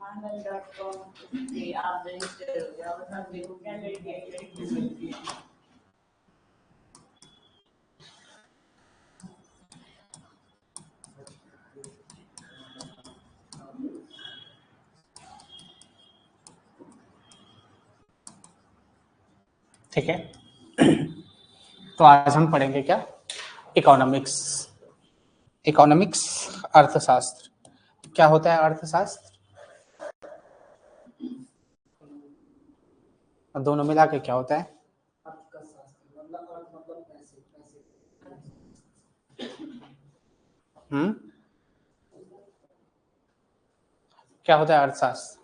Handle.com पे आप register हो जाओ, सब देखो क्या लड़की है, लड़की मिलती है। ठीक है, तो आज हम पढ़ेंगे क्या? इकोनॉमिक्स। इकोनॉमिक्स अर्थशास्त्र। क्या होता है अर्थशास्त्र? और दोनों मिला के क्या होता है? क्या होता है अर्थशास्त्र?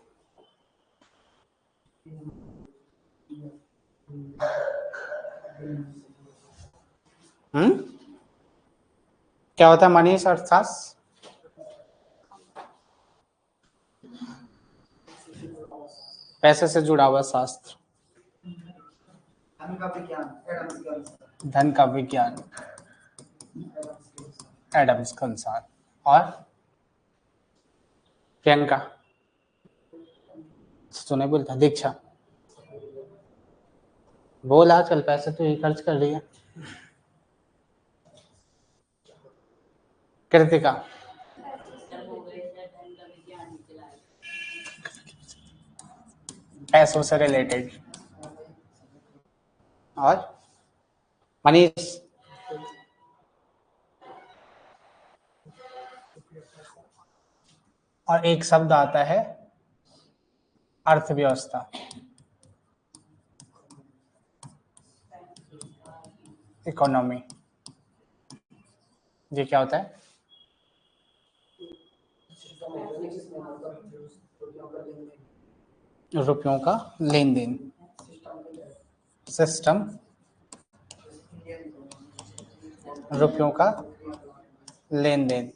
क्या होता है मनीष अर्थशास्त्र? पैसे से जुड़ा हुआ शास्त्र, धन का विज्ञान एडम्स के अनुसार। और प्रियंका तो नहीं बोलता, दीक्षा बोल, आजकल पैसे तो ही खर्च कर रही है। कृतिका पैसों से रिलेटेड। और मनीष और एक शब्द आता है अर्थव्यवस्था। इकोनॉमी, ये क्या होता है? रुपयों का लेन देन, सिस्टम रुपयों का लेन देन।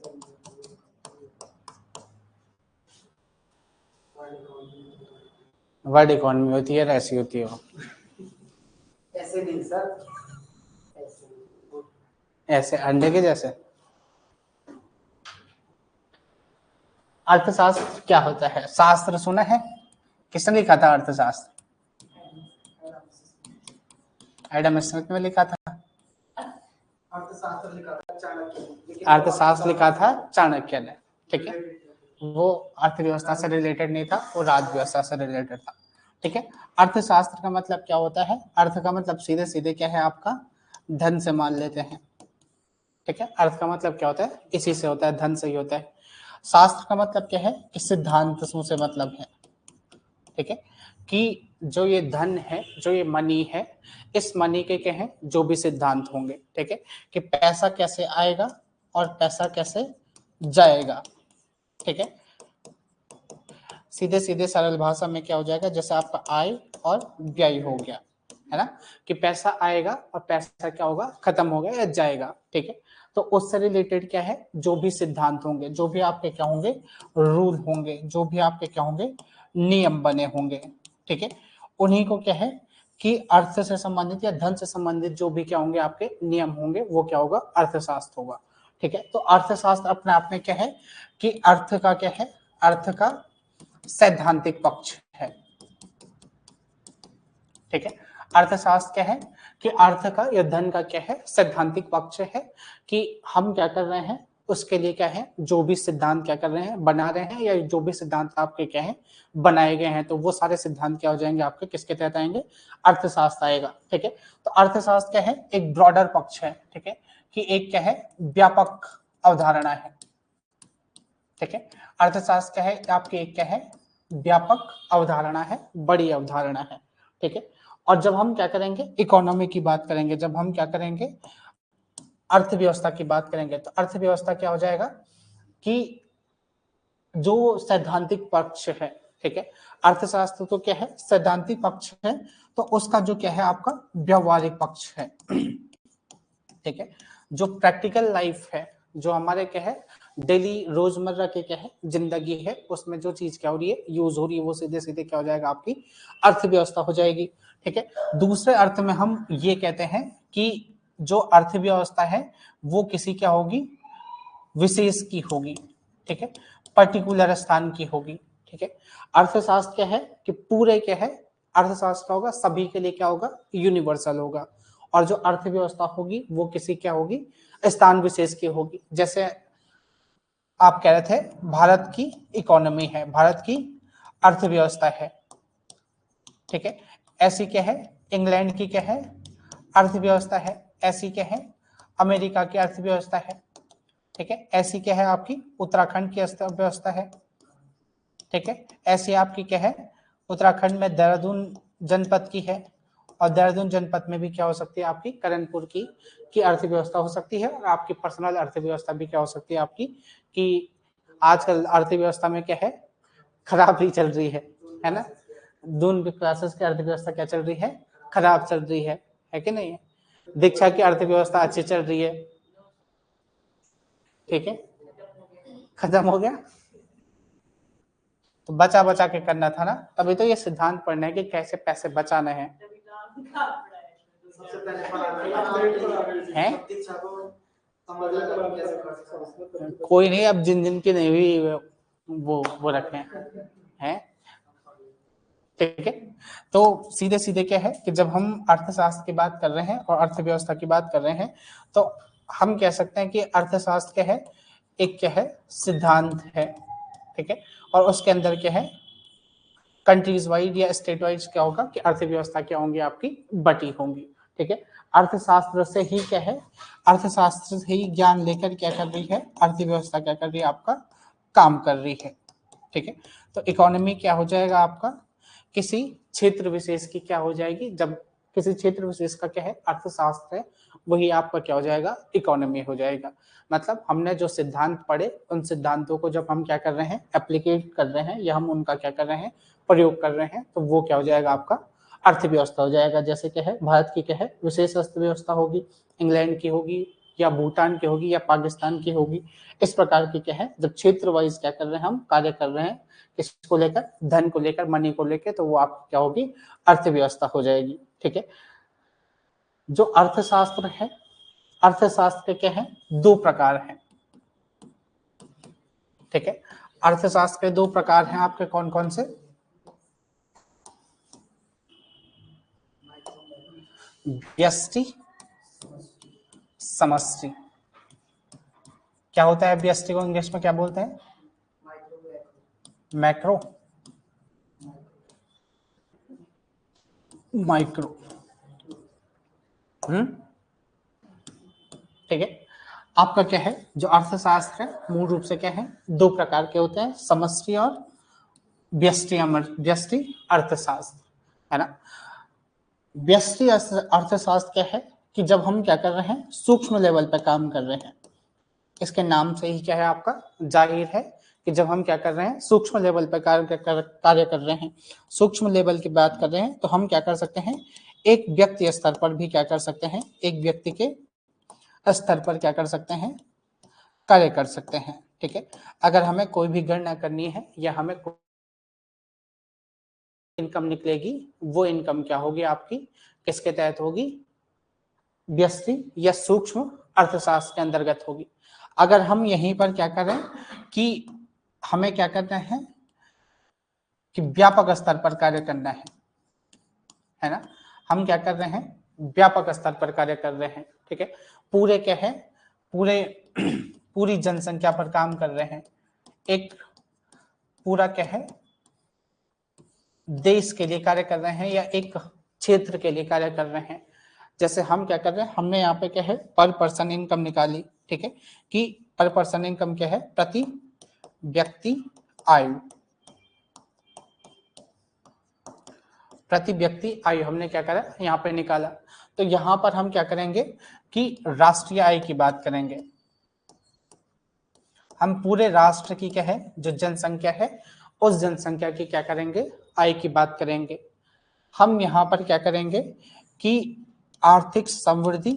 वर्ल्ड इकोनॉमी होती है, ऐसी होती है वो। ऐसे नहीं सर, ऐसे अंडे के जैसे। अर्थशास्त्र क्या होता है? शास्त्र सुना है? किसने लिखा था अर्थशास्त्र? एडम स्मिथ ने लिखा था। अर्थशास्त्र लिखा था चाणक्य ने। ठीक है, वो अर्थव्यवस्था से रिलेटेड नहीं था, वो राजव्यवस्था से रिलेटेड था। ठीक है, अर्थशास्त्र का मतलब क्या होता है? अर्थ का मतलब सीधे सीधे क्या है आपका? धन से मान लेते हैं। ठीक है, अर्थ का मतलब क्या होता है? इसी से होता है, धन से ही होता है। शास्त्र का मतलब क्या है? कि सिद्धांत से मतलब है। ठीक है, कि जो ये धन है, जो ये मनी है, इस मनी के क्या है? जो भी सिद्धांत होंगे। ठीक है, कि पैसा कैसे आएगा और पैसा कैसे जाएगा। ठीक है, सीधे सीधे सरल भाषा में क्या हो जाएगा? जैसे आपका आय और व्यय हो गया, है ना, कि पैसा आएगा और पैसा क्या होगा? खत्म होगा या जाएगा। ठीक है, तो उससे रिलेटेड क्या है? जो भी सिद्धांत होंगे, जो भी आपके क्या होंगे? रूल होंगे, जो भी आपके क्या होंगे? नियम बने होंगे। ठीक है, उन्हीं को क्या है कि अर्थ से संबंधित या धन से संबंधित जो भी क्या होंगे आपके नियम होंगे, वो क्या होगा? अर्थशास्त्र होगा। ठीक है, तो अर्थशास्त्र अपने आप में क्या है कि अर्थ का क्या है? अर्थ का सैद्धांतिक पक्ष है। ठीक है, अर्थशास्त्र क्या है कि अर्थ का या धन का क्या है? सैद्धांतिक पक्ष है, कि हम क्या कर रहे हैं उसके लिए क्या है? जो भी सिद्धांत क्या कर रहे हैं? बना रहे हैं, या जो भी सिद्धांत आपके क्या है? बनाए गए हैं, तो वो सारे सिद्धांत क्या हो जाएंगे आपके? किसके तहत आएंगे? अर्थशास्त्र आएगा। ठीक है, तो अर्थशास्त्र क्या है? एक ब्रॉडर पक्ष है। ठीक है, कि एक क्या है? व्यापक अवधारणा है। ठीक है, अर्थशास्त्र क्या है? आपकी एक क्या है? व्यापक अवधारणा है, बड़ी अवधारणा है। ठीक है, और जब हम क्या करेंगे? इकोनॉमी की बात करेंगे, जब हम क्या करेंगे? अर्थव्यवस्था की बात करेंगे, तो अर्थव्यवस्था क्या हो जाएगा कि जो सैद्धांतिक पक्ष है। ठीक है, अर्थशास्त्र तो क्या है? सैद्धांतिक पक्ष है, तो उसका जो क्या है? आपका व्यवहारिक पक्ष है। ठीक है, जो प्रैक्टिकल लाइफ है, जो हमारे क्या है? डेली रोजमर्रा के क्या है? जिंदगी है, उसमें जो चीज क्या हो रही है? यूज हो रही है, वो सीधे सीधे क्या हो जाएगा? आपकी अर्थव्यवस्था हो जाएगी। ठीक है, दूसरे अर्थ में हम ये कहते हैं कि जो अर्थव्यवस्था है वो किसी क्या होगी? विशेष की होगी। ठीक है, पर्टिकुलर स्थान की होगी। ठीक है, अर्थशास्त्र क्या है कि पूरे क्या है, अर्थशास्त्र होगा सभी के लिए क्या होगा, यूनिवर्सल होगा। और जो अर्थव्यवस्था होगी वो किसी क्या होगी, स्थान विशेष की होगी। जैसे आप कह रहे थे भारत की इकोनॉमी है, भारत की अर्थव्यवस्था है। ठीक है, ऐसी क्या है, इंग्लैंड की क्या है, अर्थव्यवस्था है। ऐसी क्या है, अमेरिका की अर्थव्यवस्था है। ठीक है, ऐसी क्या है आपकी उत्तराखंड की अर्थव्यवस्था है। ठीक है, ऐसी आपकी क्या है, उत्तराखंड में देहरादून जनपद की है। और देहरादून जनपद में भी क्या हो सकती है आपकी, करणपुर की अर्थव्यवस्था हो सकती है। और आपकी पर्सनल अर्थव्यवस्था भी क्या हो सकती है आपकी, कि आजकल अर्थव्यवस्था में क्या है, खराब ही चल रही है ना। दून क्लासेस की अर्थव्यवस्था क्या चल रही है, खराब चल रही है कि नहीं है। दीक्षा की अर्थव्यवस्था अच्छी चल रही है। ठीक है, खत्म हो गया। तो बचा बचा के करना था ना, तभी तो ये सिद्धांत पढ़ना है कि कैसे पैसे बचाने हैं। सबसे पहले पढ़ा हैं? दीक्षा को समझना कैसे कर सकते हैं। कोई नहीं, अब जिन जिन की नहीं हुई वो रखे हैं। ठीक है, तो सीधे सीधे क्या है कि जब हम अर्थशास्त्र की बात कर रहे हैं और अर्थव्यवस्था की बात कर रहे हैं, तो हम कह सकते हैं कि अर्थशास्त्र क्या है, एक क्या है, सिद्धांत है। ठीक है, और उसके अंदर क्या है, कंट्रीज वाइज या स्टेट वाइज क्या होगा कि अर्थव्यवस्था क्या होंगी आपकी, बटी होंगी। ठीक है, अर्थशास्त्र से ही क्या है, अर्थशास्त्र से ही ज्ञान लेकर क्या कर रही है, अर्थव्यवस्था क्या कर रही है, आपका काम कर रही है। ठीक है, तो इकोनॉमी क्या हो जाएगा आपका, किसी क्षेत्र विशेष की क्या हो जाएगी, जब किसी क्षेत्र विशेष का क्या है, अर्थशास्त्र है, वही आपका क्या हो जाएगा, इकोनॉमी हो जाएगा। मतलब हमने जो सिद्धांत पढ़े, उन सिद्धांतों को जब हम क्या कर रहे हैं, एप्लीकेट कर रहे हैं, या हम उनका क्या कर रहे हैं, प्रयोग कर रहे हैं, तो वो क्या हो जाएगा आपका, अर्थव्यवस्था हो जाएगा। जैसे क्या है, भारत की क्या है, विशेष अर्थव्यवस्था होगी, इंग्लैंड की होगी, या भूटान की होगी, या पाकिस्तान की होगी। इस प्रकार की क्या है, जब क्षेत्र वाइज क्या कर रहे हैं, हम कार्य कर रहे हैं किसको लेकर, धन को लेकर, मनी को लेकर, तो वो आप क्या होगी, अर्थव्यवस्था हो जाएगी। ठीक है, जो अर्थशास्त्र है, अर्थशास्त्र के क्या है, दो प्रकार हैं। ठीक है, अर्थशास्त्र के दो प्रकार हैं आपके, कौन कौन से, व्यष्टि, समष्टि। क्या होता है व्यष्टि को इंग्लिश में क्या बोलते हैं, मैक्रो, माइक्रो। ठीक है, आपका क्या है, जो अर्थशास्त्र है मूल रूप से क्या है, दो प्रकार के होते हैं, समष्टि और व्यष्टि अर्थशास्त्र, है ना। व्यष्टि अर्थशास्त्र क्या है कि जब हम क्या कर रहे हैं, सूक्ष्म लेवल पर काम कर रहे हैं। इसके नाम से ही क्या है आपका जाहिर है कि जब हम क्या कर रहे हैं, सूक्ष्म लेवल पर कार्य कर रहे हैं, सूक्ष्म लेवल की बात कर रहे हैं, तो हम क्या कर सकते हैं, एक व्यक्ति स्तर पर भी क्या कर सकते हैं, एक व्यक्ति के स्तर पर क्या कर सकते हैं, कार्य कर सकते हैं। ठीक है, अगर हमें कोई भी गणना करनी है या हमें इनकम निकलेगी, वो इनकम क्या होगी आपकी, किसके तहत होगी, व्यष्टि या सूक्ष्म अर्थशास्त्र के अंतर्गत होगी। अगर हम यहीं पर क्या करें कि हमें क्या करना है कि व्यापक स्तर पर कार्य करना है ना, हम क्या कर रहे हैं, व्यापक स्तर पर कार्य कर रहे हैं। ठीक है, पूरे क्या है, पूरे पूरी जनसंख्या पर काम कर रहे हैं, एक पूरा क्या है, देश के लिए कार्य कर रहे हैं, या एक क्षेत्र के लिए कार्य कर रहे हैं। जैसे हम क्या कर रहे हैं, हमने यहाँ पे क्या है, पर पर्सन इनकम निकाली। ठीक है, कि पर पर्सन इनकम क्या है, प्रति व्यक्ति आयु, प्रति व्यक्ति आयु हमने क्या करा, यहाँ पे निकाला। तो यहाँ पर हम क्या करेंगे कि राष्ट्रीय आय की बात करेंगे। हम पूरे राष्ट्र की क्या है, जो जनसंख्या है, उस जनसंख्या की क्या करेंगे, आय की बात करेंगे। हम यहाँ पर क्या करेंगे कि आर्थिक समृद्धि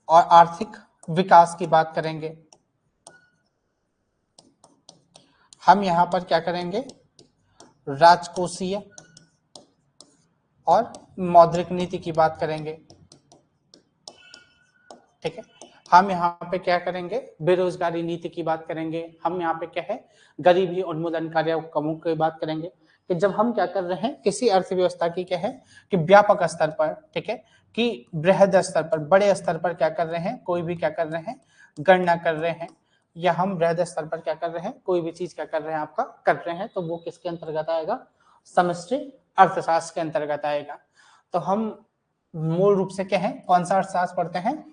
और आर्थिक विकास की बात करेंगे। हम यहाँ पर क्या करेंगे, राजकोषीय और मौद्रिक नीति की बात करेंगे। ठीक है, हम यहाँ पे क्या करेंगे, बेरोजगारी नीति की बात करेंगे, हम यहाँ पे क्या है गरीबी उन्मूलन कार्यक्रमों की बात करेंगे, कि जब हम क्या कर रहे हैं किसी अर्थव्यवस्था की क्या है कि व्यापक स्तर पर, ठीक है, कि बृहद स्तर पर, बड़े स्तर पर क्या कर रहे हैं, कोई भी क्या कर रहे हैं गणना कर रहे हैं, या हम बृहद स्तर पर क्या कर रहे हैं कोई भी चीज क्या कर रहे हैं आपका कर रहे हैं, तो वो किसके अंतर्गत आएगा, समष्टि अर्थशास्त्र के अंतर्गत आएगा। तो हम मूल रूप से क्या है कौन सा अर्थशास्त्र पढ़ते हैं,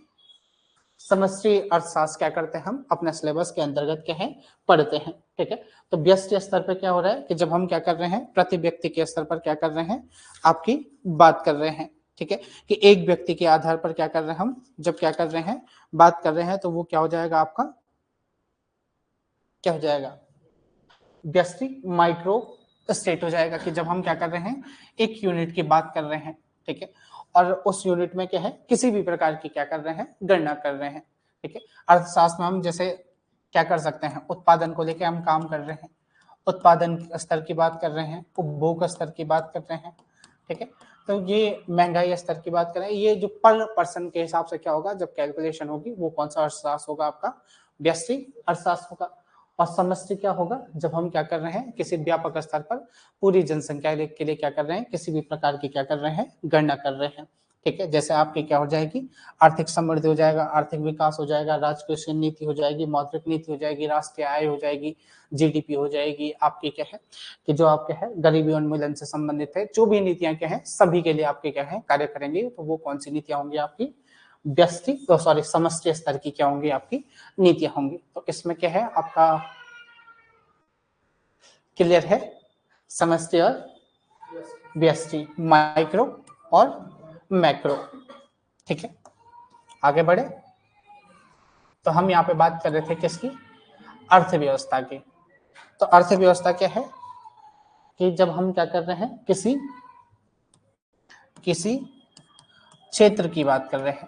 समष्टि अर्थशास्त्र क्या करते हैं हम अपने सिलेबस के अंतर्गत क्या है पढ़ते हैं, ठीक है। तो व्यष्टि स्तर पर क्या हो रहा है कि जब हम क्या कर रहे हैं प्रति व्यक्ति के स्तर पर क्या कर रहे हैं आपकी बात कर रहे हैं, ठीक है, कि एक व्यक्ति के आधार पर क्या कर रहे हैं हम जब क्या कर रहे हैं बात कर रहे हैं, तो वो क्या हो जाएगा आपका, क्या हो जाएगा, व्यष्टि माइक्रो स्टेट हो जाएगा, कि जब हम क्या कर रहे हैं एक यूनिट की बात कर रहे हैं, ठीक है, और उस यूनिट में क्या है किसी भी प्रकार की क्या कर रहे हैं गणना कर रहे हैं, ठीक है। अर्थशास्त्र में हम जैसे क्या कर सकते हैं, उत्पादन को लेकर हम काम कर रहे हैं, उत्पादन स्तर की बात कर रहे हैं, उपभोग स्तर की बात कर रहे हैं, ठीक है। तो ये महंगाई स्तर की बात करें, ये जो पर पर्सन के हिसाब से क्या होगा जब कैलकुलेशन होगी, वो कौन सा अर्थशास्त्र होगा आपका, व्यष्टि अर्थशास्त्र होगा। और समष्टि क्या होगा, जब हम क्या कर रहे हैं किसी व्यापक स्तर पर पूरी जनसंख्या के लिए क्या कर रहे हैं किसी भी प्रकार की क्या कर रहे हैं गणना कर रहे हैं, ठीक है। जैसे आपकी क्या हो जाएगी, आर्थिक समृद्धि हो जाएगा, आर्थिक विकास हो जाएगा, राजकोषीय नीति हो जाएगी, मौद्रिक नीति हो जाएगी, राष्ट्रीय आय हो जाएगी, जीडीपी हो जाएगी, आपकी क्या है कि जो आपके है गरीबी उन्मूलन से संबंधित है जो भी नीतियां क्या है सभी के लिए आपके क्या है कार्य करेंगे, तो वो कौन सी नीतियां होंगी आपकी, व्यष्टि सॉरी समष्टि स्तर की क्या होंगी आपकी नीतियां होंगी। तो इसमें क्या है आपका क्लियर है, समष्टि और व्यष्टि, माइक्रो और मैक्रो, ठीक है। आगे बढ़े, तो हम यहाँ पे बात कर रहे थे किसकी, अर्थव्यवस्था की। तो अर्थव्यवस्था क्या है कि जब हम क्या कर रहे हैं किसी किसी क्षेत्र की बात कर रहे हैं,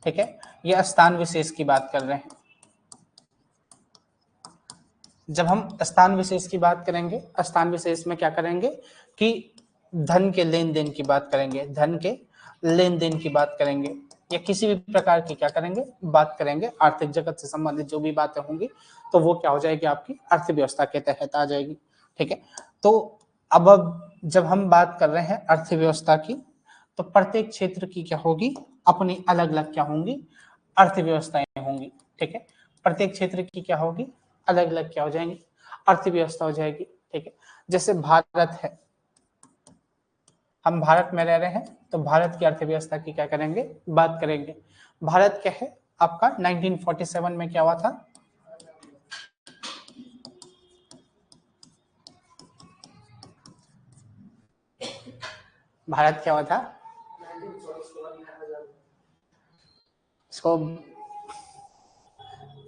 ठीक है, या स्थान विशेष की बात कर रहे हैं। जब हम स्थान विशेष की बात करेंगे, स्थान विशेष में क्या करेंगे कि धन के लेन देन की बात करेंगे, धन के लेन देन की बात करेंगे, या किसी भी प्रकार की क्या करेंगे बात करेंगे, आर्थिक जगत से संबंधित जो भी बातें होंगी, तो वो क्या हो जाएगी आपकी अर्थव्यवस्था के तहत आ जाएगी, ठीक है। तो अब जब हम बात कर रहे हैं अर्थव्यवस्था की, तो प्रत्येक क्षेत्र की क्या होगी अपनी अलग अलग क्या होंगी अर्थव्यवस्थाएं होंगी, ठीक है। प्रत्येक क्षेत्र की क्या होगी अलग अलग क्या हो जाएंगी अर्थव्यवस्था हो जाएगी, ठीक है। जैसे भारत है, हम भारत में रह रहे हैं, तो भारत की अर्थव्यवस्था की क्या करेंगे बात करेंगे। भारत क्या है आपका 1947 में क्या हुआ था, भारत क्या हुआ था, इसको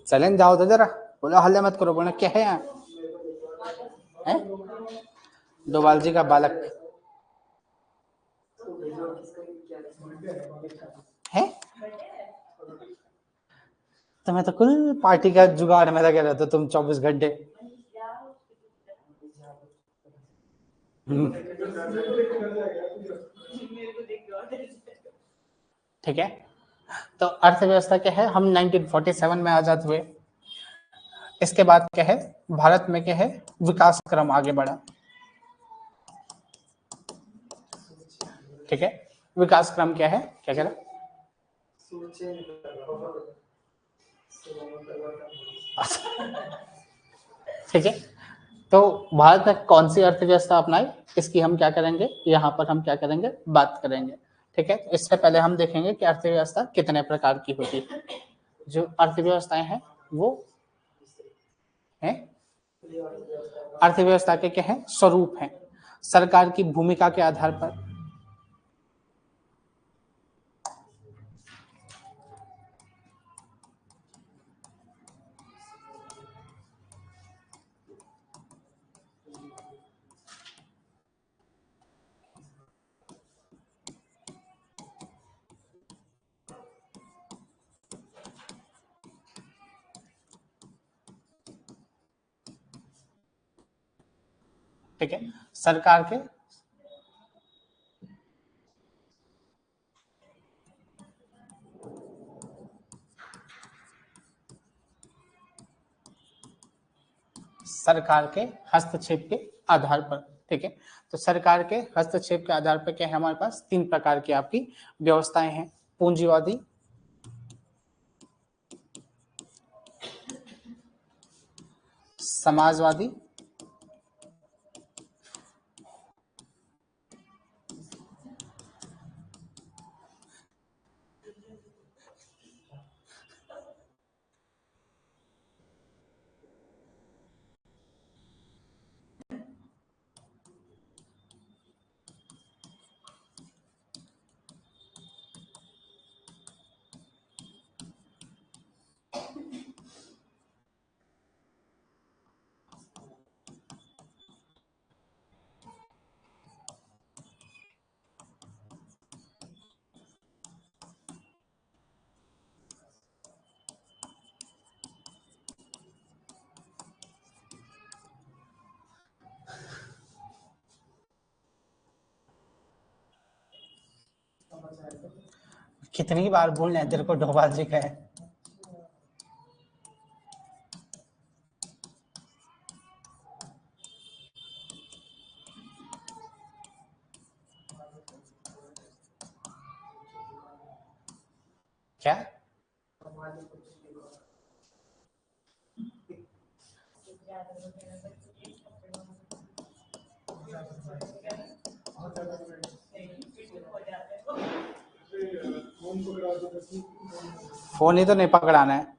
चलें जाओ तो जरा बोला हल्ला मत करो, बोला क्या है यहाँ है? डोभाल जी का बालक है, तुम्हें तो कुल पार्टी का जुगाड़ में लगे रहते तुम 24 घंटे। ठीक है, तो अर्थव्यवस्था क्या है, हम 1947 में आजाद हुए, इसके बाद क्या है भारत में क्या है विकास क्रम आगे बढ़ा, ठीक है। विकास क्रम क्या है, क्या कह रहा, ठीक है। तो भारत ने कौन सी अर्थव्यवस्था अपनाई, इसकी हम क्या करेंगे यहाँ पर हम क्या करेंगे बात करेंगे, ठीक है। इससे पहले हम देखेंगे कि अर्थव्यवस्था कितने प्रकार की होती है। जो अर्थव्यवस्थाएं हैं वो है अर्थव्यवस्था के क्या है स्वरूप हैं, सरकार की भूमिका के आधार पर, ठीक है, सरकार के सरकार के हस्तक्षेप के आधार पर। ठीक है, तो सरकार के हस्तक्षेप के आधार पर क्या है, हमारे पास 3 प्रकार की आपकी व्यवस्थाएं हैं, पूंजीवादी, समाजवादी कितनी बार बोलना है तेरे को, ढोबाल जी का है। क्या फोन ही तो नहीं पकड़ाना है।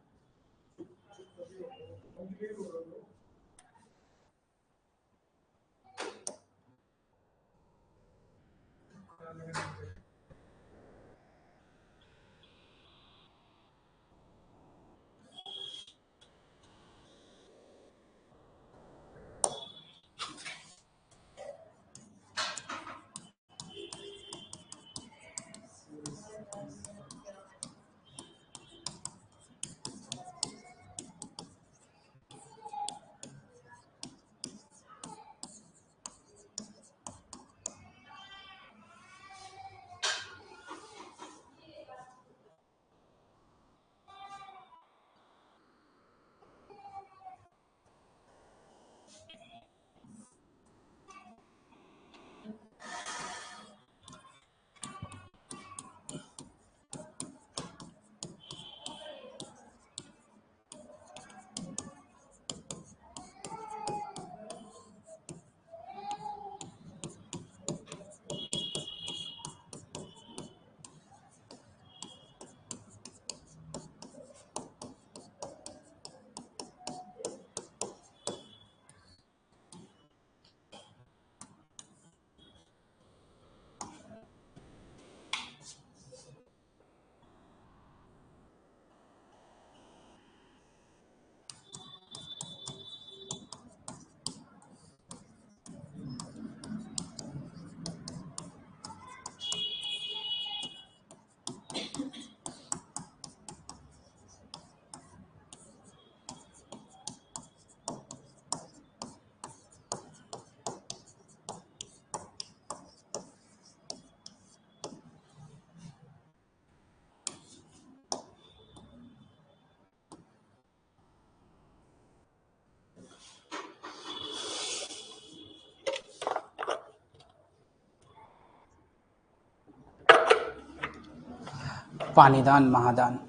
पानीदान महादान।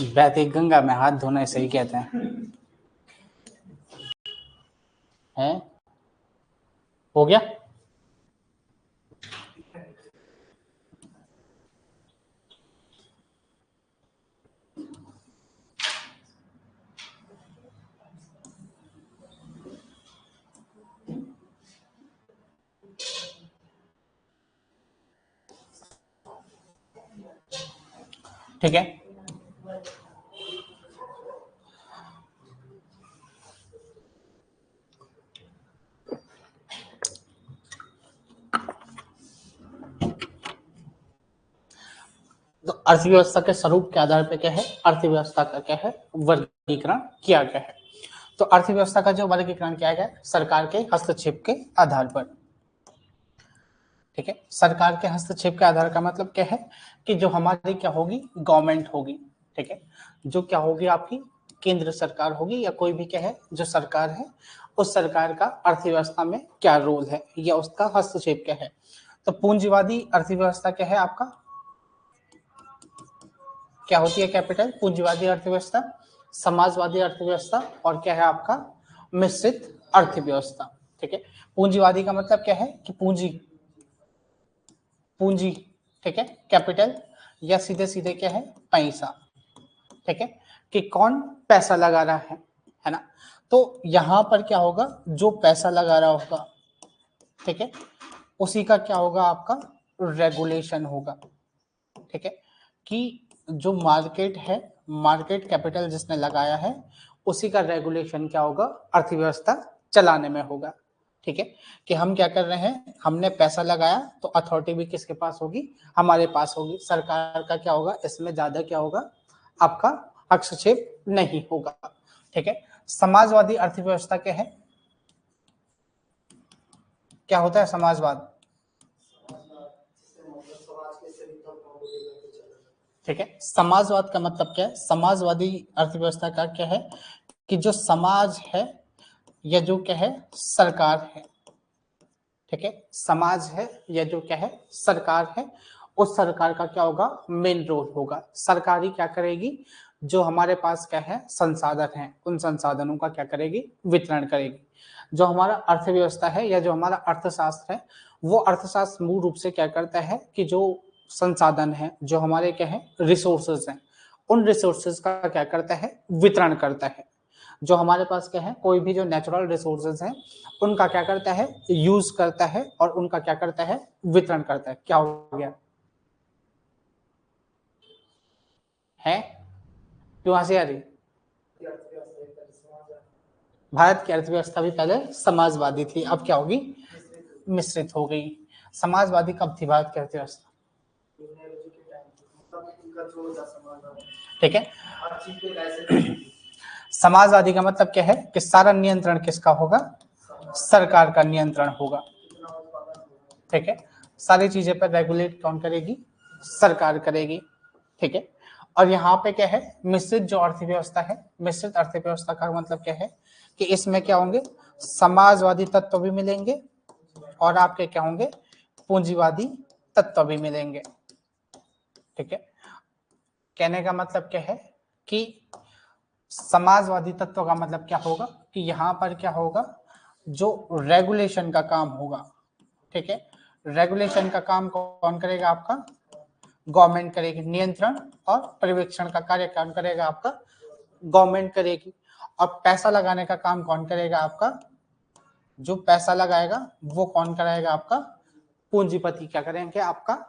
बहती गंगा में हाथ धोना सही कहते हैं? हो गया? ठीक है, तो अर्थव्यवस्था के स्वरूप के आधार पर क्या है, अर्थव्यवस्था का क्या है, वर्गीकरण किया गया है। तो अर्थव्यवस्था का जो वर्गीकरण किया गया सरकार के हस्तक्षेप के आधार पर। ठीक है, सरकार के हस्तक्षेप के आधार का मतलब क्या है कि जो हमारी क्या होगी, गवर्नमेंट होगी। ठीक है, जो क्या होगी आपकी केंद्र सरकार होगी या कोई भी क्या है जो सरकार है, उस सरकार का अर्थव्यवस्था में क्या रोल है या उसका हस्तक्षेप क्या है। तो पूंजीवादी अर्थव्यवस्था क्या है आपका, क्या होती है कैपिटल, पूंजीवादी अर्थव्यवस्था, समाजवादी अर्थव्यवस्था और क्या है आपका मिश्रित अर्थव्यवस्था। ठीक है, पूंजीवादी का मतलब क्या है कि पूंजी, पूंजी, ठीक है, कैपिटल या सीधे सीधे क्या है पैसा। ठीक है, कि कौन पैसा लगा रहा है ना। तो यहां पर क्या होगा, जो पैसा लगा रहा होगा, ठीक है, उसी का क्या होगा आपका रेगुलेशन होगा। ठीक है, कि जो मार्केट है, मार्केट कैपिटल जिसने लगाया है उसी का रेगुलेशन क्या होगा, अर्थव्यवस्था चलाने में होगा। ठीक है, कि हम क्या कर रहे हैं, हमने पैसा लगाया तो अथॉरिटी भी किसके पास होगी, हमारे पास होगी। सरकार का क्या होगा इसमें ज्यादा क्या होगा आपका हस्तक्षेप नहीं होगा। ठीक है, समाजवादी अर्थव्यवस्था क्या है, क्या होता है समाजवाद, ठीक है, समाजवाद का मतलब क्या है, समाजवादी अर्थव्यवस्था का क्या है कि जो समाज है या जो क्या है सरकार है, ठीक है, समाज है या जो क्या है सरकार है, उस सरकार का क्या होगा मेन रोल होगा। सरकार ही क्या करेगी, जो हमारे पास क्या है संसाधन है उन संसाधनों का क्या करेगी, वितरण करेगी। जो हमारा अर्थव्यवस्था है या जो हमारा अर्थशास्त्र है, वो अर्थशास्त्र मूल रूप से क्या करता है कि जो संसाधन है, जो हमारे क्या है रिसोर्सेज हैं, उन रिसोर्सेज का क्या करता है वितरण करता है। जो हमारे पास क्या है, कोई भी जो नेचुरल रिसोर्सेज हैं उनका क्या करता है यूज करता है और उनका क्या करता है वितरण करता है। क्या हो गया है, क्यों हंसी आ रही? भारत की अर्थव्यवस्था भी पहले समाजवादी थी, अब क्या होगी मिश्रित हो गई। समाजवादी कब थी भारत की अर्थव्यवस्था? ठीक है, समाजवादी का मतलब क्या है कि सारा नियंत्रण किसका होगा, सरकार का नियंत्रण होगा। ठीक है, सारी चीजें पर रेगुलेट कौन करेगी, सरकार करेगी। ठीक है, और यहाँ पे क्या है मिश्रित जो अर्थव्यवस्था है, मिश्रित अर्थव्यवस्था का मतलब क्या है कि इसमें क्या होंगे, समाजवादी तत्व भी मिलेंगे और आपके क्या होंगे पूंजीवादी तत्व भी मिलेंगे। ठीक है, कहने का मतलब क्या है कि समाजवादी तत्व का मतलब क्या होगा कि यहाँ पर क्या होगा, जो रेगुलेशन का काम होगा। ठीक है, रेगुलेशन का काम कौन करेगा आपका, गवर्नमेंट करेगी। नियंत्रण और पर्यवेक्षण का कार्य कौन करेगा आपका, गवर्नमेंट करेगी। और पैसा लगाने का काम कौन करेगा आपका, जो पैसा लगाएगा वो कौन कराएगा आपका पूंजीपति क्या करेंगे आपका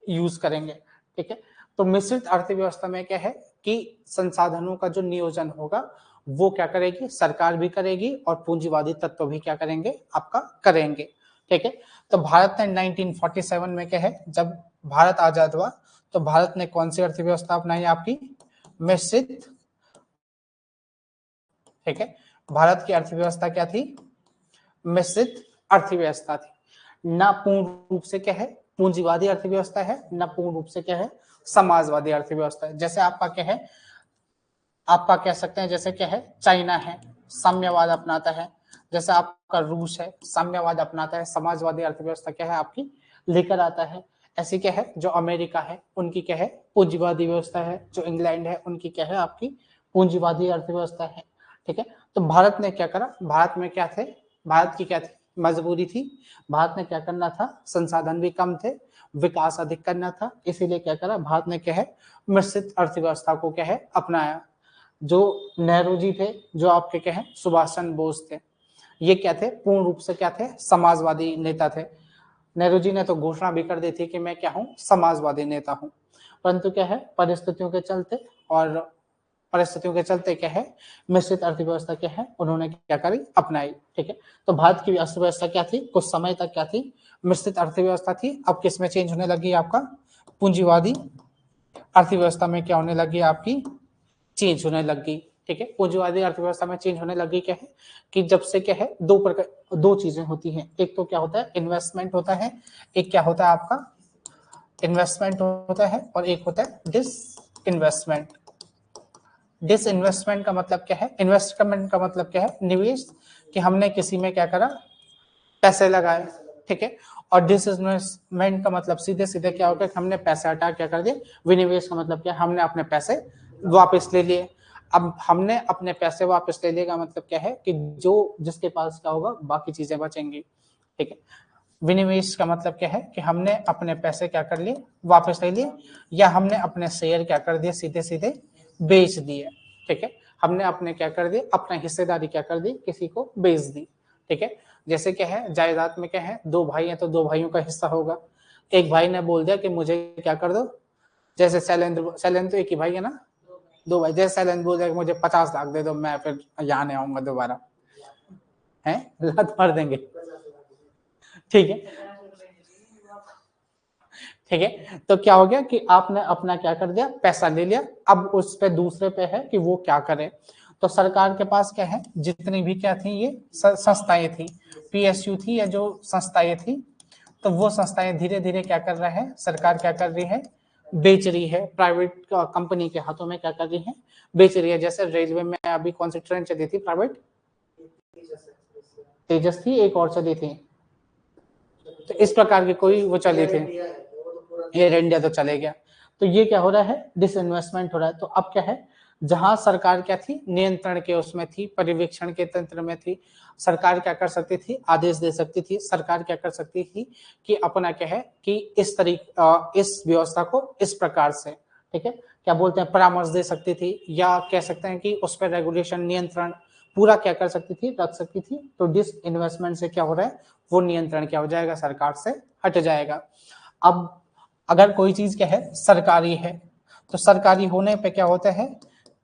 यूज करेंगे। ठीक है, तो मिश्रित अर्थव्यवस्था में क्या है कि संसाधनों का जो नियोजन होगा वो क्या करेगी, सरकार भी करेगी और पूंजीवादी तत्व भी क्या करेंगे आपका करेंगे। ठीक है, तो भारत ने 1947 में क्या है, जब भारत आजाद हुआ तो भारत ने कौन सी अर्थव्यवस्था अपनाई आपकी, मिश्रित। ठीक है, भारत की अर्थव्यवस्था क्या थी, मिश्रित अर्थव्यवस्था थी। ना पूर्ण रूप से क्या है पूंजीवादी अर्थव्यवस्था है, ना पूर्ण रूप से क्या है समाजवादी अर्थव्यवस्था है। जैसे आपका क्या है, आपका कह सकते हैं जैसे क्या है चाइना है साम्यवाद अपनाता है, जैसे आपका रूस है साम्यवाद अपनाता है, समाजवादी अर्थव्यवस्था क्या है आपकी लेकर आता है। ऐसी क्या है, जो अमेरिका है उनकी क्या है, पूंजीवादी व्यवस्था है। जो इंग्लैंड है उनकी क्या है, आपकी पूंजीवादी अर्थव्यवस्था है। ठीक है, तो भारत ने क्या करा, भारत में क्या थे, भारत की क्या थी, मजबूरी थी। भारत ने क्या करना था, संसाधन भी कम थे, विकास अधिक करना था, इसीलिए क्या करा, भारत ने क्या है, मिश्रित अर्थव्यवस्था को क्या है, अपनाया। जो नेहरू जी थे, जो आपके क्या है, सुभाष चंद्र बोस थे, ये क्या थे, पूर्ण रूप से क्या थे, समाजवादी नेता थे। नेहरू जी ने तो घोषणा भी कर दी थी कि मैं क्या हूँ, समाजवादी नेता हूँ। परंतु क्या है, परिस्थितियों के चलते क्या है, मिश्रित अर्थव्यवस्था क्या है, उन्होंने क्या करी, अपनाई। ठीक है, तो भारत की अर्थव्यवस्था क्या थी, कुछ समय तक क्या थी, मिश्रित अर्थव्यवस्था थी। अब किस में चेंज होने लगी, आपका पूंजीवादी अर्थव्यवस्था में क्या होने लगी, आपकी चेंज होने लगी। ठीक है, पूंजीवादी अर्थव्यवस्था में चेंज होने लगी क्या है, कि जब से क्या है, दो चीजें होती हैं। एक तो क्या होता है, इन्वेस्टमेंट होता है, एक क्या होता है आपका, इन्वेस्टमेंट होता है, और एक होता है डिस इन्वेस्टमेंट। डिस इन्वेस्टमेंट का मतलब क्या है, इन्वेस्टमेंट का मतलब क्या है, निवेश, कि हमने किसी में क्या करा, पैसे लगाए। ठीक है, और डिस इन्वेस्टमेंट का मतलब सीधे सीधे क्या होता है, हमने पैसे हटा क्या कर दिए, विनिवेश का मतलब क्या, हमने अपने पैसे वापस ले लिए। अब हमने अपने पैसे वापस ले लिए का मतलब क्या है, कि जो जिसके पास क्या होगा, बाकी चीजें बचेंगी। ठीक है, विनिवेश का मतलब क्या है, कि हमने अपने पैसे क्या कर लिए, वापस ले लिए, या हमने अपने शेयर क्या कर दिए, सीधे सीधे बेच दिए। ठीक है, हमने अपने क्या कर दिए, अपना हिस्सेदारी क्या कर दी, किसी को बेच दी। ठीक है, जैसे क्या है, जायदाद में क्या है, दो भाई हैं तो दो भाइयों का हिस्सा होगा। एक भाई ने बोल दिया कि मुझे क्या कर दो, जैसे शैलेंद्र तो एक ही भाई है ना, दो भाई, जैसे शैलेंद्र बोल दिया कि मुझे 50 लाख दे दो, मैं फिर यहाँ नहीं आऊंगा दोबारा, है लात मार देंगे। ठीक है, ठीक है, तो क्या हो गया कि आपने अपना क्या कर दिया, पैसा ले लिया। अब उस पे दूसरे पे है कि वो क्या करे। तो सरकार के पास क्या है, जितनी भी क्या थी, ये संस्थाएं थी, पीएसयू थी, या जो संस्थाएं थी, तो वो संस्थाएं धीरे धीरे क्या कर रहा है, सरकार क्या कर रही है, बेच रही है, प्राइवेट कंपनी के हाथों में क्या कर रही है, बेच रही है। जैसे रेलवे में अभी कौन सी ट्रेन चली थी प्राइवेट, तेजस थी, एक और चली थी, तो इस प्रकार की कोई वो चली थी, एयर इंडिया तो चले गया। तो ये क्या हो रहा है, डिसइन्वेस्टमेंट हो रहा है। तो अब क्या है, जहां सरकार क्या थी, नियंत्रण के उसमें थी, पर्यवेक्षण के तंत्र में थी, सरकार क्या कर सकती थी, आदेश दे सकती थी, सरकार क्या कर सकती थी, कि अपना क्या है, कि इस व्यवस्था को इस प्रकार से, ठीक है, क्या बोलते हैं, परामर्श दे सकती थी, या कह सकते हैं कि उस पर रेगुलेशन, नियंत्रण पूरा क्या कर सकती थी, रख सकती थी। तो डिस इन्वेस्टमेंट से क्या हो रहा है, वो नियंत्रण क्या हो जाएगा, सरकार से हट जाएगा। अब अगर कोई चीज क्या है, सरकारी है, तो सरकारी होने पे क्या होता है,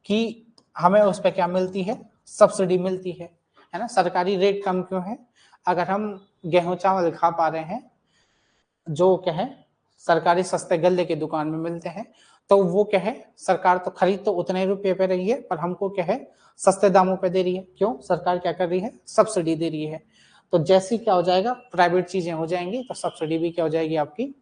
कि हमें उस पे क्या मिलती है, सब्सिडी मिलती है ना। सरकारी रेट कम क्यों है, अगर हम गेहूं चावल खा पा रहे हैं, जो क्या है, सरकारी सस्ते गल्ले की दुकान में मिलते हैं, तो वो क्या है, सरकार तो खरीद तो उतने रुपये पे रही है, पर हमको क्या है, सस्ते दामों पे दे रही है। क्यों, सरकार क्या कर रही है, सब्सिडी दे रही है। तो जैसी क्या हो जाएगा, प्राइवेट चीजें हो जाएंगी, तो सब्सिडी भी क्या हो जाएगी, आपकी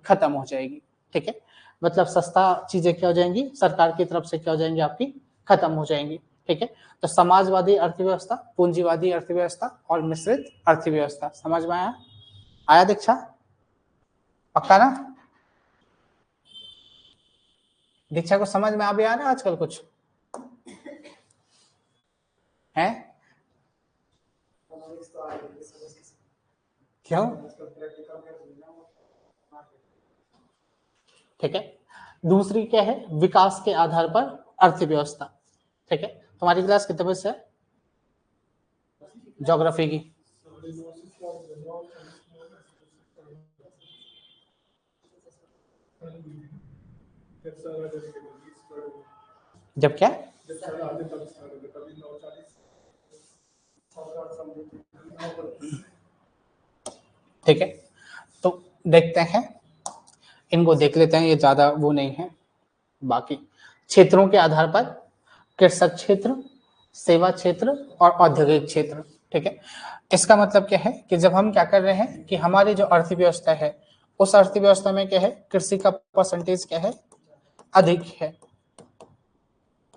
खत्म हो जाएगी। ठीक है, मतलब सस्ता चीजें क्या हो जाएंगी, सरकार की तरफ से क्या हो जाएंगी, आपकी खत्म हो जाएंगी। ठीक है, तो समाजवादी अर्थव्यवस्था, पूंजीवादी अर्थव्यवस्था और मिश्रित अर्थव्यवस्था, समझ में आया दीक्षा, पक्का ना। दीक्षा को समझ में आ भी आ रहा है आजकल कुछ है, क्यों, ठीक है। दूसरी क्या है, विकास के आधार पर अर्थव्यवस्था। ठीक है, तुम्हारी क्लास कितने बजे से है, ज्योग्राफी की, जब क्या, ठीक है, तो देखते हैं, इनको देख लेते हैं, ये ज्यादा वो नहीं है। बाकी क्षेत्रों के आधार पर कृषक क्षेत्र, सेवा क्षेत्र और औद्योगिक क्षेत्र। ठीक है, इसका मतलब क्या है, कि जब हम क्या कर रहे हैं, कि हमारी जो अर्थव्यवस्था है, उस अर्थव्यवस्था में क्या है, कृषि का परसेंटेज क्या है, अधिक है।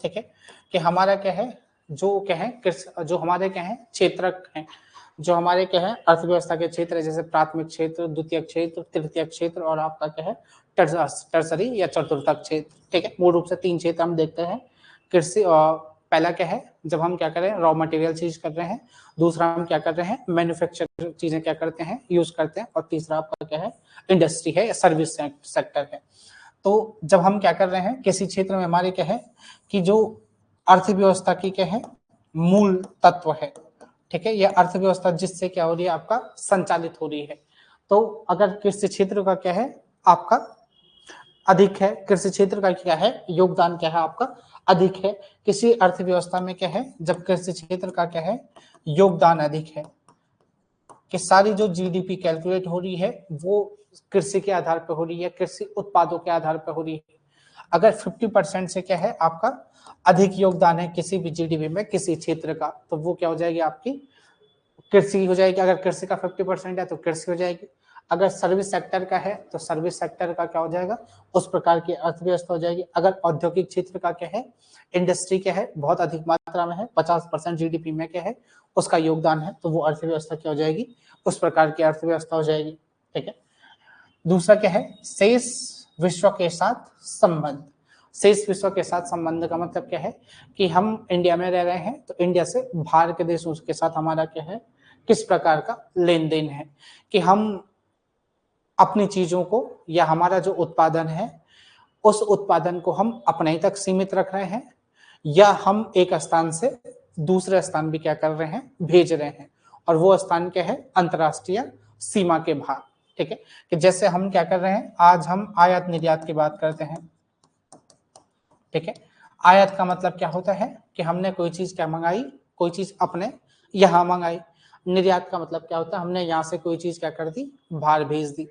ठीक है, कि हमारा क्या है, जो क्या है, जो हमारे क्या है, क्षेत्रक है, जो हमारे क्या है अर्थव्यवस्था के क्षेत्र है, जैसे प्राथमिक क्षेत्र, द्वितीय क्षेत्र, तृतीय क्षेत्र और आपका क्या है टर्सरी या चतुर्थक क्षेत्र। ठीक है, मूल रूप से 3 क्षेत्र हम देखते हैं। कृषि पहला क्या है, जब हम क्या कर रहे हैं रॉ मटेरियल चीज कर रहे हैं, दूसरा हम क्या कर रहे हैं मैन्युफैक्चर चीजें क्या करते हैं यूज करते हैं, और तीसरा आपका क्या है इंडस्ट्री है या सर्विस सेक्टर है। तो जब हम क्या कर रहे हैं किसी क्षेत्र में, हमारे क्या है कि जो अर्थव्यवस्था की क्या है मूल तत्व है, ठीक है, यह अर्थव्यवस्था जिससे क्या हो रही है आपका संचालित हो रही है। तो अगर कृषि क्षेत्र का क्या है आपका अधिक है, कृषि क्षेत्र का क्या है योगदान क्या है आपका अधिक है किसी अर्थव्यवस्था में, क्या है जब कृषि क्षेत्र का क्या है योगदान अधिक है, कि सारी जो जीडीपी कैलकुलेट हो रही है वो कृषि के आधार पर हो रही है, कृषि उत्पादों के आधार पर हो रही है। अगर 50% से क्या है आपका अधिक योगदान है किसी भी जीडीपी में किसी क्षेत्र का, तो वो क्या हो जाएगी आपकी कृषि हो जाएगी। अगर कृषि का 50% है तो कृषि हो जाएगी। अगर सर्विस सेक्टर का है तो सर्विस सेक्टर का क्या हो जाएगा उस प्रकार की अर्थव्यवस्था हो जाएगी। अगर औद्योगिक क्षेत्र का क्या है इंडस्ट्री क्या है बहुत अधिक मात्रा में है, 50% जीडीपी में क्या है उसका योगदान है, तो वो अर्थव्यवस्था क्या हो जाएगी उस प्रकार की अर्थव्यवस्था हो जाएगी। ठीक है, दूसरा क्या है शेष विश्व के साथ संबंध। शेष विश्व के साथ संबंध का मतलब क्या है कि हम इंडिया में रह रहे हैं तो इंडिया से बाहर के देशों के साथ हमारा क्या है किस प्रकार का लेन देन है, कि हम अपनी चीजों को या हमारा जो उत्पादन है उस उत्पादन को हम अपने ही तक सीमित रख रहे हैं, या हम एक स्थान से दूसरे स्थान भी क्या कर रहे हैं भेज रहे हैं, और वो स्थान क्या है अंतरराष्ट्रीय सीमा के बाहर। ठीक है, कि जैसे हम क्या कर रहे हैं आज हम आयात निर्यात की बात करते हैं। ठीक है, आयात का मतलब क्या होता है कि हमने कोई चीज क्या मंगाई, कोई चीज अपने यहाँ मंगाई। निर्यात का मतलब क्या होता है हमने यहाँ से कोई चीज क्या कर दी बाहर भेज दी।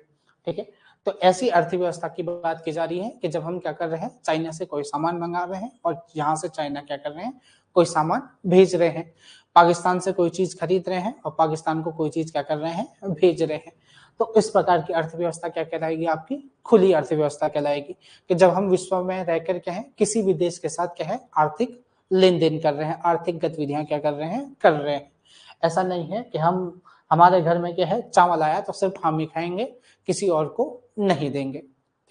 ठीक है, तो ऐसी अर्थव्यवस्था की बात की जा रही है कि जब हम क्या कर रहे हैं चाइना से कोई सामान मंगा रहे हैं और यहाँ से चाइना क्या कर रहे हैं कोई सामान भेज रहे हैं, पाकिस्तान से कोई चीज खरीद रहे हैं और पाकिस्तान को कोई चीज क्या कर रहे हैं भेज रहे हैं। तो इस प्रकार की अर्थव्यवस्था क्या कहलाएगी आपकी खुली अर्थव्यवस्था कहलाएगी, कि जब हम विश्व में रहकर क्या है किसी भी देश के साथ क्या है आर्थिक लेन देन कर रहे हैं, आर्थिक गतिविधियां क्या कर रहे हैं। ऐसा नहीं है कि हम हमारे घर में क्या है चावल आया तो सिर्फ हम ही खाएंगे, किसी और को नहीं देंगे।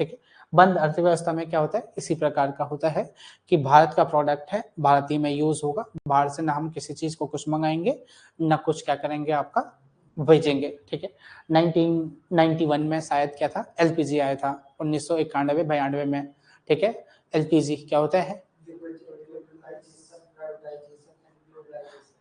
ठीक है, बंद अर्थव्यवस्था में क्या होता है इसी प्रकार का होता है कि भारत का प्रोडक्ट है भारतीय में यूज होगा, बाहर से ना हम किसी चीज को कुछ मंगाएंगे ना कुछ क्या करेंगे आपका भेजेंगे। ठीक है, 1991 में शायद क्या था एलपीजी आया था 1991-92 में। ठीक है, एलपीजी क्या होता है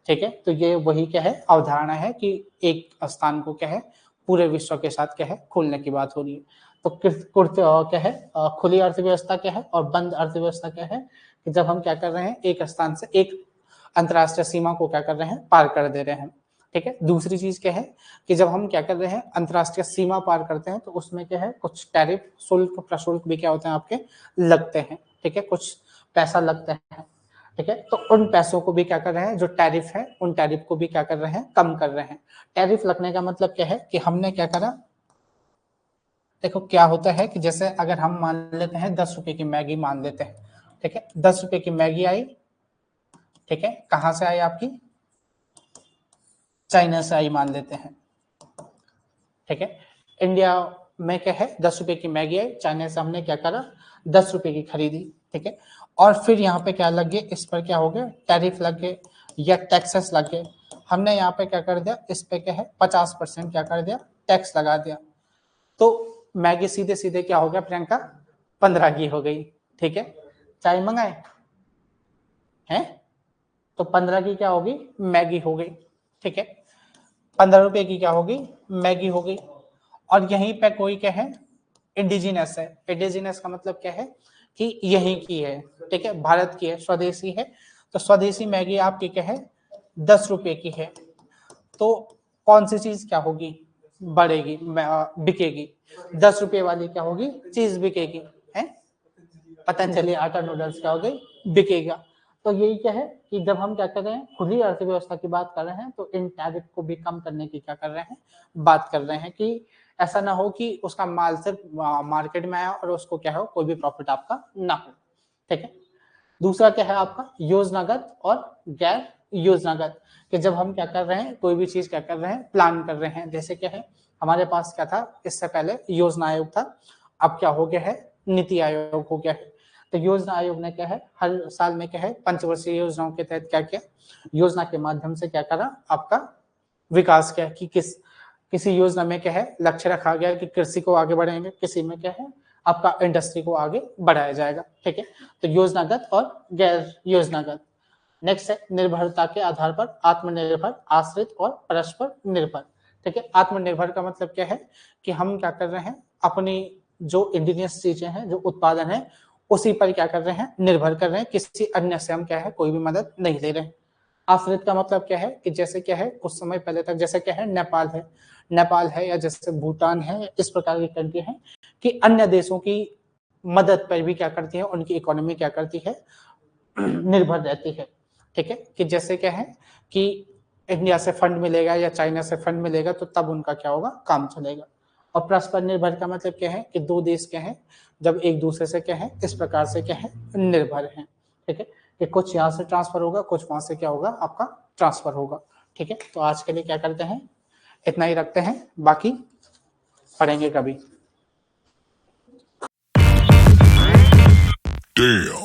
ठीक है, तो ये वही क्या है अवधारणा है कि एक स्थान को क्या है पूरे विश्व के साथ क्या है खोलने की बात हो रही है। तो क्या है खुली अर्थव्यवस्था क्या है और बंद अर्थव्यवस्था क्या है कि जब हम क्या कर रहे हैं एक स्थान से एक अंतरराष्ट्रीय सीमा को क्या कर रहे हैं पार कर दे रहे हैं। ठीक है, दूसरी चीज क्या है कि जब हम क्या कर रहे हैं अंतरराष्ट्रीय सीमा पार करते हैं तो उसमें क्या है कुछ टैरिफ शुल्क प्रशुल्क भी क्या होते हैं आपके लगते हैं। ठीक है, कुछ पैसा लगता है। ठीक है, तो उन पैसों को भी क्या कर रहे हैं जो टैरिफ है उन टैरिफ को भी क्या कर रहे हैं कम कर रहे हैं। टैरिफ लगने का मतलब क्या है कि हमने क्या करा, देखो क्या होता है कि जैसे अगर हम मान लेते हैं 10 रुपए की मैगी मान लेते हैं। ठीक है, 10 रुपए की मैगी आई। ठीक है, कहाँ से आई आपकी चाइना से आई मान लेते हैं। ठीक है, इंडिया में क्या है 10 रुपए की मैगी आई, चाइना से हमने क्या करा 10 रुपए की खरीदी। ठीक है, और फिर यहाँ पे क्या लग गए इस पर क्या हो गया टैरिफ लग गए या टैक्सेस लग गए। हमने यहाँ पे क्या कर दिया इस पे क्या है 50% क्या कर दिया टैक्स लगा दिया, तो मैगी सीधे सीधे क्या हो गया प्रियंका 15 की हो गई। ठीक है, चाय मंगाए हैं तो 15 की क्या होगी मैगी हो गई। ठीक है, 15 रुपए की क्या होगी मैगी हो गई। और यहीं पे कोई क्या है इंडिजिनस है, इंडिजिनस का मतलब क्या है कि यहीं की है। ठीक है, भारत की है स्वदेशी है, तो स्वदेशी मैगी आपकी क्या है 10 रुपए की है, तो कौन सी चीज क्या होगी बढ़ेगी बिकेगी 10 रुपए वाली क्या होगी चीज बिकेगी है पतंजलि आटा नूडल्स क्या हो गई बिकेगा। तो यही क्या है कि जब हम क्या कर रहे हैं खुली अर्थव्यवस्था की बात कर रहे हैं तो इन टैरिफ को भी कम करने की क्या कर रहे हैं बात कर रहे हैं, कि ऐसा ना हो कि उसका माल सिर्फ मार्केट में आया और उसको क्या हो कोई भी प्रॉफिट आपका ना हो। ठीक है, दूसरा क्या है आपका योजनागत और गैर योजनागत, कि जब हम क्या कर रहे हैं, कोई भी चीज क्या कर रहे हैं, प्लान कर रहे हैं। जैसे क्या है, हमारे पास क्या था, इससे पहले योजना आयोग था, अब क्या हो गया है, नीति आयोग हो गया है। तो योजना आयोग ने क्या है, हर साल में क्या है, पंचवर्षीय योजनाओं के तहत क्या किया, योजना के माध्यम से क्या करा, आपका विकास किया, कि किसी योजना में क्या है, लक्ष्य रखा गया कि कृषि को आगे बढ़ाएंगे, किसी में क्या है, आपका इंडस्ट्री को आगे बढ़ाया जाएगा। ठीक है, तो योजनागत और गैर योजनागत। नेक्स्ट है निर्भरता के आधार पर आत्मनिर्भर, आश्रित और परस्पर निर्भर। ठीक है, आत्मनिर्भर का मतलब क्या है, कि हम क्या कर रहे हैं, अपनी जो इंडिजिनियस चीजें हैं, जो उत्पादन है, उसी पर क्या कर रहे हैं, निर्भर कर रहे हैं, किसी अन्य से हम क्या है, कोई भी मदद नहीं ले रहे हैं। आश्रित का मतलब क्या है, कि जैसे क्या है, कुछ समय पहले तक जैसे क्या है, नेपाल है या जैसे भूटान है, इस प्रकार की कंट्री है कि अन्य देशों की मदद पर भी क्या करती है, उनकी इकोनॉमी क्या करती है, निर्भर रहती है। ठीक है, कि जैसे क्या है, कि इंडिया से फंड मिलेगा या चाइना से फंड मिलेगा, तो तब उनका क्या होगा, काम चलेगा। और परस्पर निर्भर का मतलब क्या है, कि दो देश क्या है, जब एक दूसरे से क्या है, इस प्रकार से क्या है, निर्भर है। ठीक है, कि कुछ यहाँ से ट्रांसफर होगा, कुछ वहां से क्या होगा, आपका ट्रांसफर होगा। ठीक है, तो आज के लिए क्या करते हैं, इतना ही रखते हैं, बाकी पढ़ेंगे कभी। Damn.